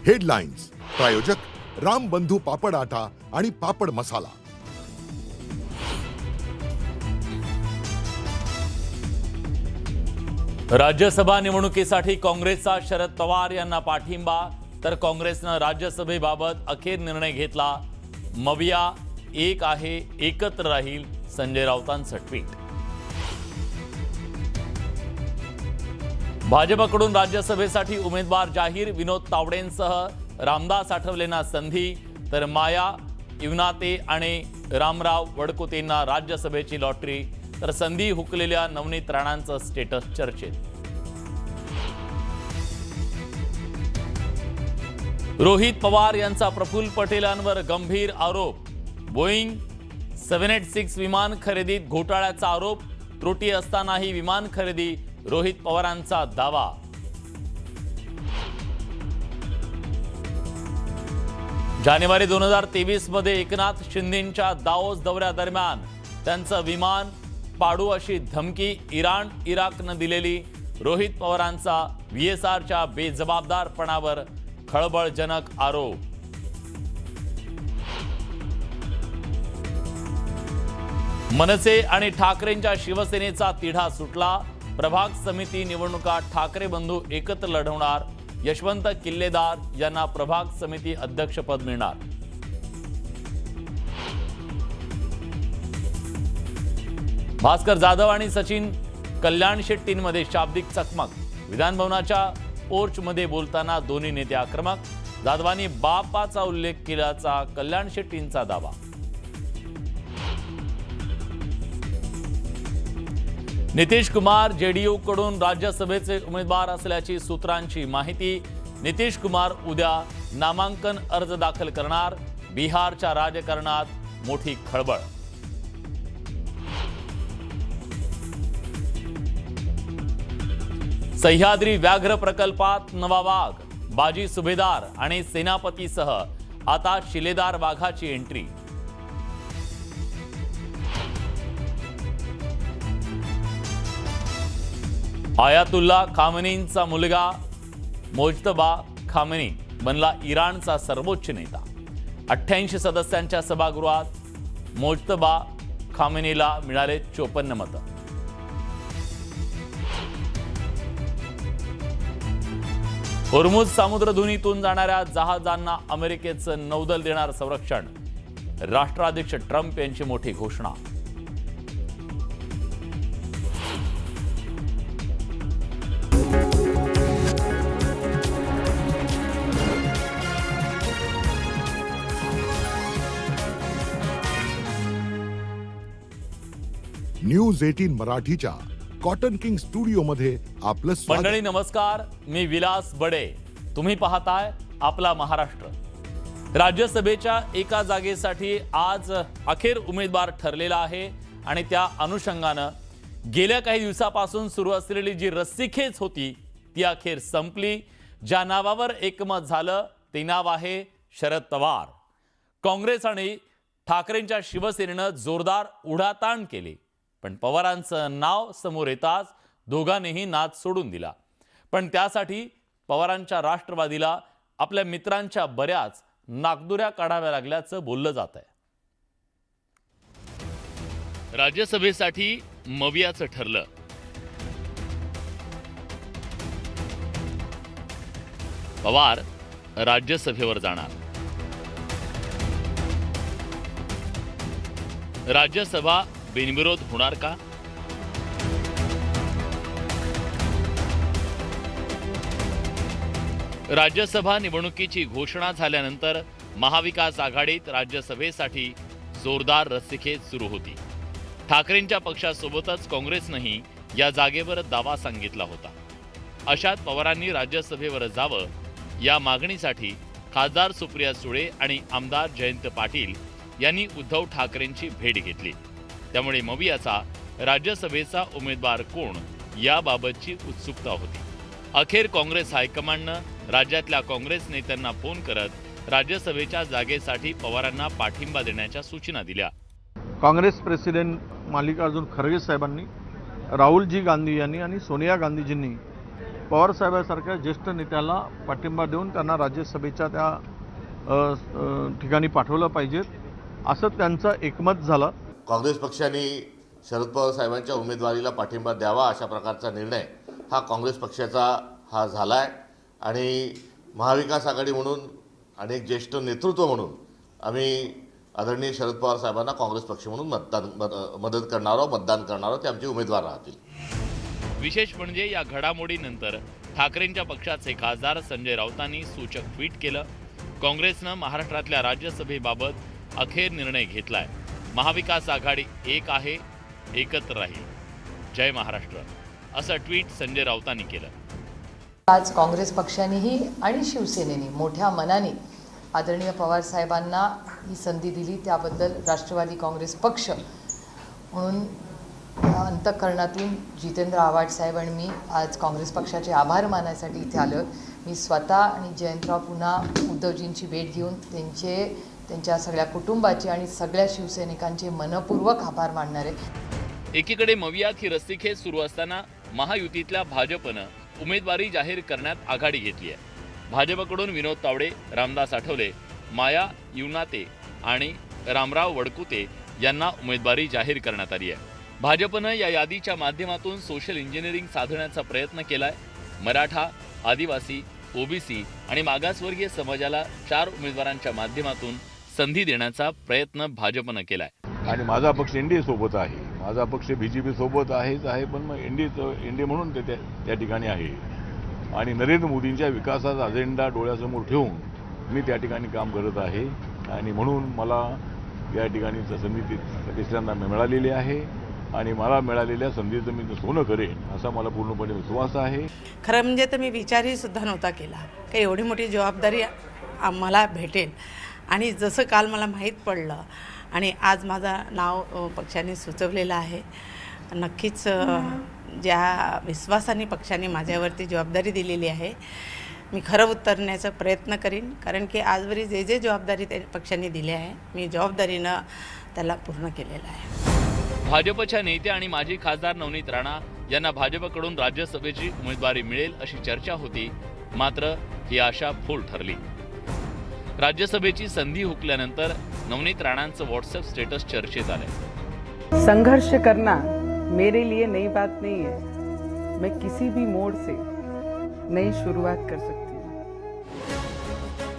Headlines प्रायोजक रामबंधू पापड आटा आणि पापड मसाला। राज्यसभा निवडणुकीसाठी काँग्रेसचा शरद पवार यांना पाठिंबा, तर काँग्रेसनं राज्यसभेबाबत अखेर निर्णय घेतला। मविया एक आहे, एकत्र राहील, संजय राऊतांचं ट्विट। भाजपकडून राज्यसभेसाठी उमेदवार जाहीर, विनोद तावडेंसह रामदास आठवलेंना संधी, तर माया इवनाते आणि रामराव वडकुतेंना राज्यसभेची लॉटरी, तर संधी हुकलेल्या नवनीत राणांचं स्टेटस चर्चेत। रोहित पवार यांचा प्रफुल्ल पटेलांवर गंभीर आरोप, बोईंग 786 विमान खरेदीत घोटाळ्याचा आरोप, त्रुटी असतानाही विमान खरेदी, रोहित पवारांचा दावा। जानेवारी 2023 मध्ये एकनाथ शिंदेंच्या दाओस दौऱ्यादरम्यान त्यांचं विमान पाडू अशी धमकी इराण इराकनं दिलेली, रोहित पवारांचा व्हीएसआरच्या बेजबाबदारपणावर खळबळजनक आरोप। मनसे आणि ठाकरेंच्या शिवसेनेचा तिढा सुटला, प्रभाग समिती निवडणुका ठाकरे बंधू एकत्र लढवणार, यशवंत किल्लेदार यांना प्रभाग समिती अध्यक्षपद मिळणार। भास्कर जाधव आणि सचिन कल्याण शेट्टींमध्ये शाब्दिक चकमक, विधानभवनाच्या पोर्चमध्ये बोलताना दोन्ही नेते आक्रमक, जाधवांनी बापाचा उल्लेख केल्याचा कल्याण शेट्टींचा दावा। नितीश कुमार जेडीयू कडून राज्यसभेचे उमेदवार असल्याची सूत्रांची माहिती, नितीश कुमार उद्या नामांकन अर्ज दाखल करणार, बिहारच्या राजकारणात मोठी खळबळ। सह्याद्री व्याघ्र प्रकल्पात नवा वाघ, बाजी सुभेदार आणि सेनापतीसह आता शिलेदार वाघाची एंट्री। आयातुल्ला खामेनींचा मुलगा मोजतबा खामेनी बनला इराणचा सर्वोच्च नेता। 88 सदस्यांच्या सभागृहात मोजतबा खामेनीला मिळाले 54 मतं। होर्मुझ सामुद्रधुनीतून जाणाऱ्या जहाजांना अमेरिकेचं नौदल देणार संरक्षण, राष्ट्राध्यक्ष ट्रम्प यांची मोठी घोषणा। न्यूज 18 मराठीच्या कॉटन किंग स्टुडिओ मध्ये आपलं स्वागत। मंडळी नमस्कार, मी विलास बडे, तुम्ही पाहताय आपला महाराष्ट्र। राज्यसभेच्या एका जागेसाठी आज अखेर उमेदवार ठरलेला आहे आणि त्या अनुषंगानं गेल्या काही दिवसापासून सुरू असलेली जी रस्सीखेच होती ती अखेर संपली। ज्या नावावर एकमत झालं ते नाव आहे शरद पवार। काँग्रेस आणि ठाकरेंच्या शिवसेनेनं जोरदार उढाताण केली, पण पवारांचं नाव समोर येताच दोघांनीही नाद सोडून दिला। पण त्यासाठी पवारांच्या राष्ट्रवादीला आपल्या मित्रांच्या बऱ्याच नाकदुऱ्या काढाव्या लागल्याचं बोललं जात आहे। राज्यसभेसाठी मवियाचं ठरलं, पवार राज्यसभेवर जाणार। राज्यसभा बिनविरोध होणार का? राज्यसभा निवडणुकीची घोषणा झाल्यानंतर महाविकास आघाडीत राज्यसभेसाठी जोरदार रस्सीखेच सुरू होती। ठाकरेंच्या पक्षासोबतच काँग्रेसनंही या जागेवर दावा सांगितला होता। अशात पवारांनी राज्यसभेवर जावं या मागणीसाठी खासदार सुप्रिया सुळे आणि आमदार जयंत पाटील यांनी उद्धव ठाकरेंची भेट घेतली। त्यामुळे मवियाचा राज्यसभेचा उमेदवार कोण याबाबतची उत्सुकता होती। अखेर काँग्रेस हायकमांडनं राज्यातल्या काँग्रेस नेत्यांना फोन करत राज्यसभेच्या जागेसाठी पवारांना पाठिंबा देण्याच्या सूचना दिल्या। काँग्रेस प्रेसिडेंट मल्लिकार्जुन खरगे साहेबांनी, राहुलजी गांधी यांनी आणि सोनिया गांधीजींनी पवारसाहेबांसारख्या ज्येष्ठ नेत्याला पाठिंबा देऊन त्यांना राज्यसभेच्या त्या ठिकाणी पाठवलं पाहिजेत, असं त्यांचं एकमत झालं. काँग्रेस पक्षाने शरद पवार साहेबांच्या उमेदवारीला पाठिंबा द्यावा अशा प्रकारचा निर्णय हा काँग्रेस पक्षाचा हा झाला आहे आणि महाविकास आघाडी म्हणून आणि एक ज्येष्ठ नेतृत्व म्हणून आम्ही आदरणीय शरद पवार साहेबांना काँग्रेस पक्ष म्हणून मदत करणार आहोत, मतदान करणार आहोत. ते आमचे उमेदवार राहतील. विशेष म्हणजे या घडामोडीनंतर ठाकरेंच्या पक्षाचे खासदार संजय राऊतांनी सूचक ट्विट केलं. काँग्रेसनं महाराष्ट्रातल्या राज्यसभेबाबत अखेर निर्णय घेतलाय. महाविकास आघाडी एक आहे, एकत्र राहील. जय महाराष्ट्र असं ट्विट संजय राऊतांनी केलं. आज काँग्रेस पक्षानेही आणि शिवसेनेने मोठ्या मनाने आदरणीय पवार साहेबांना ही संधी दिली, त्याबद्दल राष्ट्रवादी काँग्रेस पक्ष म्हणून अंतःकरणातून जितेंद्र आव्हाड साहेब आणि मी आज काँग्रेस पक्षाचे आभार मानायसाठी इथे आलो. मी स्वतः आणि जयंतराव पुन्हा उद्धवजींची भेट घेऊन त्यांच्या सगळ्या कुटुंबाचे आणि सगळ्या शिवसैनिकांचे मनपूर्वक आभार मानणार आहे. एकीकडे मवियात ही रस्सीखेच सुरू असताना महायुतीतल्या भाजपनं उमेदवारी जाहीर करण्यात आघाडी घेतली आहे. भाजपकडून विनोद तावडे, रामदास आठवले, माया युनाते आणि रामराव वडकुते यांना उमेदवारी जाहीर करण्यात आली आहे. भाजपनं या यादीच्या माध्यमातून सोशल इंजिनिअरिंग साधण्याचा प्रयत्न केलाय. मराठा, आदिवासी, ओबीसी आणि मागासवर्गीय समाजाला 4 उमेदवारांच्या माध्यमातून संधी देण्याचा प्रयत्न भाजपनं केलाय. आणि माझा पक्ष एनडीए सोबत आहे, माझा पक्ष बीजेपी सोबत आहेच आहे, पण मग एनडीए म्हणून ते त्या ठिकाणी आहे. आणि नरेंद्र मोदींच्या विकासाचा अजेंडा डोळ्यासमोर ठेवून मी त्या ठिकाणी काम करत आहे आणि म्हणून मला या ठिकाणी संधी तिसऱ्यांदा मिळालेली आहे आणि मला मिळालेल्या संधीचं मी सोनं करेन असा मला पूर्णपणे विश्वास आहे. खरं म्हणजे तर मी विचारही सुद्धा नव्हता केला की एवढी मोठी जबाबदारी आम्हाला भेटेल. आणि जसं काल मला माहीत पडलं आणि आज माझं नाव पक्षाने सुचवलेलं आहे, नक्कीच ज्या विश्वासाने पक्षाने माझ्यावरती जबाबदारी दिलेली आहे मी खरं उतरण्याचा प्रयत्न करीन. कारण की आजवरी जे जबाबदारी त्या पक्षाने दिली आहे मी जबाबदारीनं त्याला पूर्ण केलेलं आहे. भाजपच्या नेत्या आणि माजी खासदार नवनीत राणा यांना भाजपकडून राज्यसभेची उमेदवारी मिळेल अशी चर्चा होती, मात्र ही आशा फोल ठरली. राज्यसभेची संधी हुकल्यानंतर नवनीत राणांचं व्हॉट्सअप स्टेटस चर्चेत आलंय. संघर्ष करना मेरे लिए नई बात नहीं है. मैं किसी भी मोड़ से नई शुरुआत कर सकती हूँ.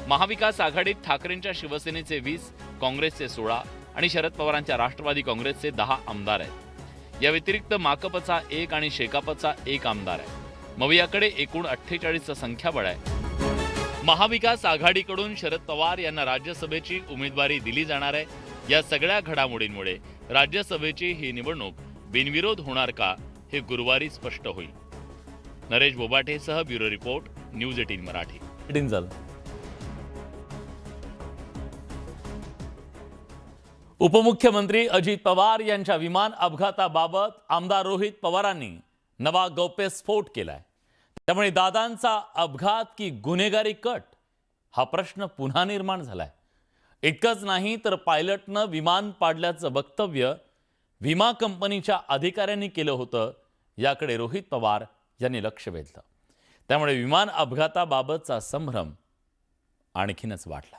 महाविकास आघाडीत ठाकरेंच्या शिवसेनेचे 20, काँग्रेसचे 16 आणि शरद पवारांच्या राष्ट्रवादी काँग्रेसचे 10 आमदार आहेत. या व्यतिरिक्त माकपचा 1 आणि शेकापचा 1 आमदार आहे. मवियाकडे एकूण 48चं संख्याबळ आहे. महाविकास आघाडीकडून शरद पवार यांना राज्यसभेची उमेदवारी दिली जाणार आहे. या सगळ्या घडामोडींमुळे राज्यसभेची ही निवडणूक बिनविरोध होणार का हे गुरुवारी स्पष्ट होईल. नरेश बोबाटेसह ब्युरो रिपोर्ट, न्यूज 18 मराठी. उपमुख्यमंत्री अजित पवार यांच्या विमान अपघाताबाबत आमदार रोहित पवारांनी नवा गौप्यस्फोट केलाय. त्यामुळे दादांचा अपघात की गुन्हेगारी कट हा प्रश्न पुन्हा निर्माण झालाय. इतकंच नाही तर पायलटनं विमान पाडल्याचं वक्तव्य विमा कंपनीच्या अधिकाऱ्यांनी केलं होतं, याकडे रोहित पवार यांनी लक्ष वेधलं. त्यामुळे विमान अपघाताबाबतचा संभ्रम आणखीनच वाढलाय.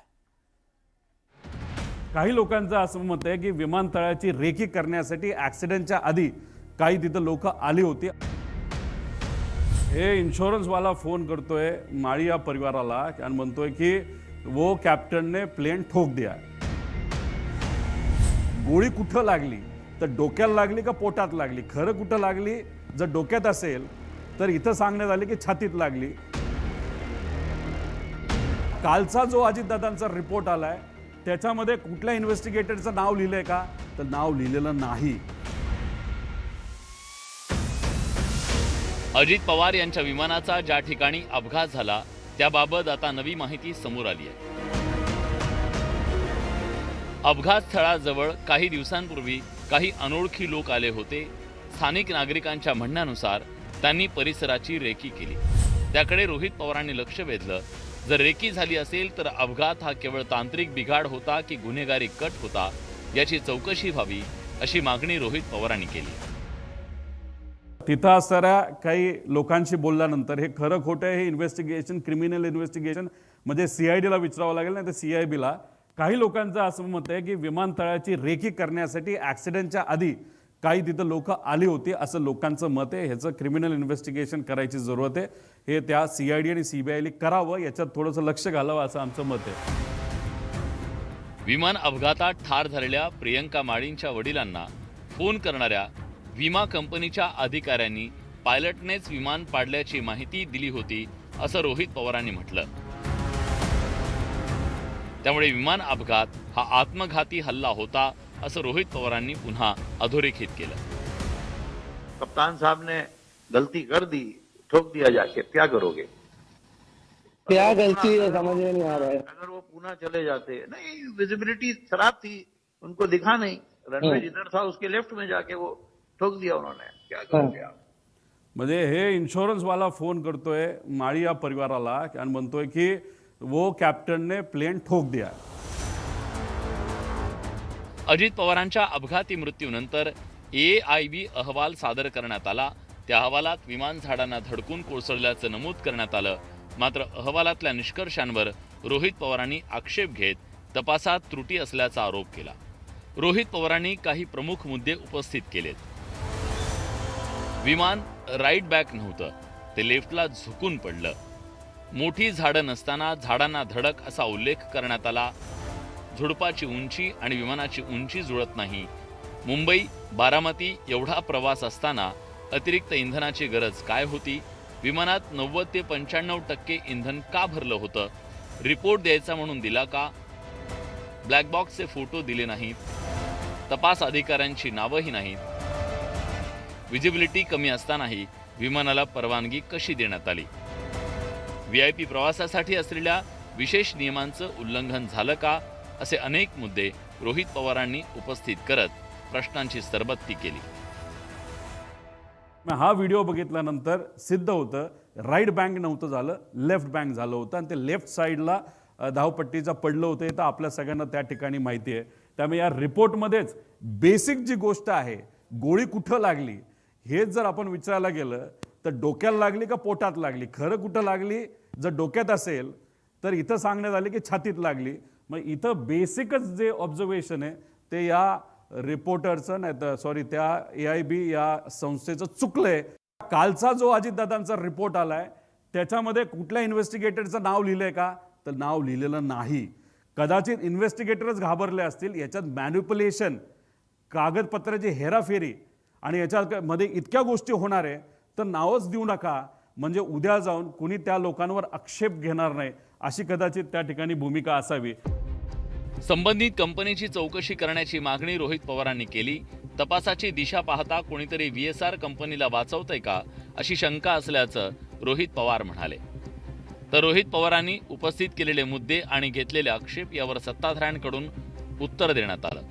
काही लोकांचं असं मत आहे की विमानतळाची रेकी करण्यासाठी ॲक्सिडेंटच्या आधी काही तिथं लोक आली होती. हे इन्शुरन्सवाला फोन करतोय माळिया परिवाराला आणि म्हणतोय की वो कॅप्टन ने प्लेन ठोक दिया. गोळी कुठं लागली तर डोक्याला लागली का पोटात लागली? खरं कुठं लागली? जर डोक्यात असेल तर इथं सांगण्यात आले की छातीत लागली. कालचा जो अजितदादांचा रिपोर्ट आलाय त्याच्यामध्ये कुठल्या इन्व्हेस्टिगेटरचं नाव लिहिलंय का? तर नाव लिहिलेलं नाही. अजित पवार यांच्या विमानाचा ज्या ठिकाणी अपघात झाला त्याबाबत आता नवी माहिती समोर आली आहे. अपघात स्थळाजवळ काही दिवसांपूर्वी काही अनोळखी लोक आले होते. स्थानिक नागरिकांच्या म्हणण्यानुसार त्यांनी परिसराची रेकी केली. त्याकडे रोहित पवारांनी लक्ष वेधलं. जर रेकी झाली असेल तर अपघात हा केवळ तांत्रिक बिघाड होता की गुन्हेगारी कट होता, याची चौकशी व्हावी अशी मागणी रोहित पवारांनी केली. तिथं असणाऱ्या काही लोकांशी बोलल्यानंतर हे खरं खोटं हे इन्व्हेस्टिगेशन, क्रिमिनल इन्व्हेस्टिगेशन म्हणजे CIDला विचारावं लागेल, नाही तर CIBला. काही लोकांचं असं मत आहे की विमानतळाची रेकी करण्यासाठी ॲक्सिडेंटच्या आधी काही तिथं लोक आली होती असं लोकांचं मत आहे. ह्याचं क्रिमिनल इन्व्हेस्टिगेशन करायची जरूरत आहे. हे त्या CID आणि CBIने करावं, याच्यात थोडंसं लक्ष घालावं असं आमचं मत आहे. विमान अपघातात ठार झालेल्या प्रियंका माळींच्या वडिलांना फोन करणाऱ्या विमा कंपनीच्या अधिकाऱ्यांनी पायलटनेच विमान पाडल्याची माहिती दिली होती असं रोहित पवारांनी म्हटलं. त्यामुळे विमान अपघात हा आत्मघाती हल्ला होता असं रोहित पवारांनी पुन्हा अधोरेखित केलं. कप्तान साहब ने गलती कर दी, ठोक दिया जाके, क्या करोगे? क्या गलती है समझ में नहीं आ रहा है. अगर वो पुणे चले जाते, नहीं विजिबिलिटी खराब थी, उनको दिखा नहीं, रनवे जिधर था उसके लेफ्ट में जाके वो ठोक दिया उन्होंने, क्या करोगे आप? म्हणजे हे इन्शुरन्सवाला फोन करतोय माळी या परिवाराला आणि म्हणतोय की वो कॅप्टन ने प्लेन ठोक दिया. अजित पवारांच्या अपघाती मृत्यूनंतर AIB अहवाल सादर करण्यात आला. त्या अहवालात विमान झाडांना धडकून कोसळल्याचं नमूद करण्यात आलं. मात्र अहवालातल्या निष्कर्षांवर रोहित पवारांनी आक्षेप घेत तपासात त्रुटी असल्याचा आरोप केला. रोहित पवारांनी काही प्रमुख मुद्दे उपस्थित केलेत. विमान राईट बॅक नव्हतं, ते लेफ्टला झुकून पडलं. मोठी झाडं नसताना झाडांना धडक असा उल्लेख करण्यात आला. झुडपाची उंची आणि विमानाची उंची जुळत नाही. मुंबई बारामती एवढा प्रवास असताना अतिरिक्त इंधनाची गरज काय होती? विमानात 90 ते 95% इंधन का भरलं होतं? रिपोर्ट द्यायचा म्हणून दिला का? ब्लॅक बॉक्सचे फोटो दिले नाहीत. तपास अधिकाऱ्यांची नावंही नाहीत. विजिबिलिटी कमी असतानाही विमानाला परवानगी कशी देण्यात आली? VIP प्रवासासाठी असलेल्या विशेष नियमांचं उल्लंघन झालं का? असे अनेक मुद्दे रोहित पवारांनी उपस्थित करत प्रश्नांची सरबत्ती केली. हा व्हिडिओ बघितल्यानंतर सिद्ध होतं राईट बँक नव्हतं झालं, लेफ्ट बँक झालं होतं आणि ते लेफ्ट साईडला धावपट्टीचा पडलं होतं. हे तर आपल्या सगळ्यांना त्या ठिकाणी माहिती आहे. त्यामुळे या रिपोर्टमध्येच बेसिक जी गोष्ट आहे, गोळी कुठं लागली हेच जर आपण विचारायला गेलं तर डोक्याला लागली का पोटात लागली, खरं कुठं लागली जर डोक्यात असेल तर इथं सांगण्यात आले की छातीत लागली. मग इथं बेसिकच जे ऑब्झर्वेशन आहे ते या रिपोर्टरचं नाही तर सॉरी त्या AIB या संस्थेचं चुकलंय. कालचा जो अजितदादांचा रिपोर्ट आलाय त्याच्यामध्ये कुठल्या इन्व्हेस्टिगेटरचं नाव लिहिलंय का? तर नाव लिहिलेलं नाही. कदाचित इन्व्हेस्टिगेटरच घाबरले असतील. याच्यात मॅन्युप्युलेशन, कागदपत्राची हेराफेरी आणि याच्यामध्ये इतक्या गोष्टी होणार आहे तर नावच देऊ नका, म्हणजे उद्या जाऊन कुणी त्या लोकांवर आक्षेप घेणार नाही, अशी कदाचित त्या ठिकाणी भूमिका असावी. संबंधित कंपनीची चौकशी करण्याची मागणी रोहित पवारांनी केली. तपासाची दिशा पाहता कोणीतरी VSR कंपनीला वाचवतंय का अशी शंका असल्याचं रोहित पवार म्हणाले. तर रोहित पवारांनी उपस्थित केलेले मुद्दे आणि घेतलेले आक्षेप यावर सत्ताधाऱ्यांकडून उत्तर देण्यात आलं.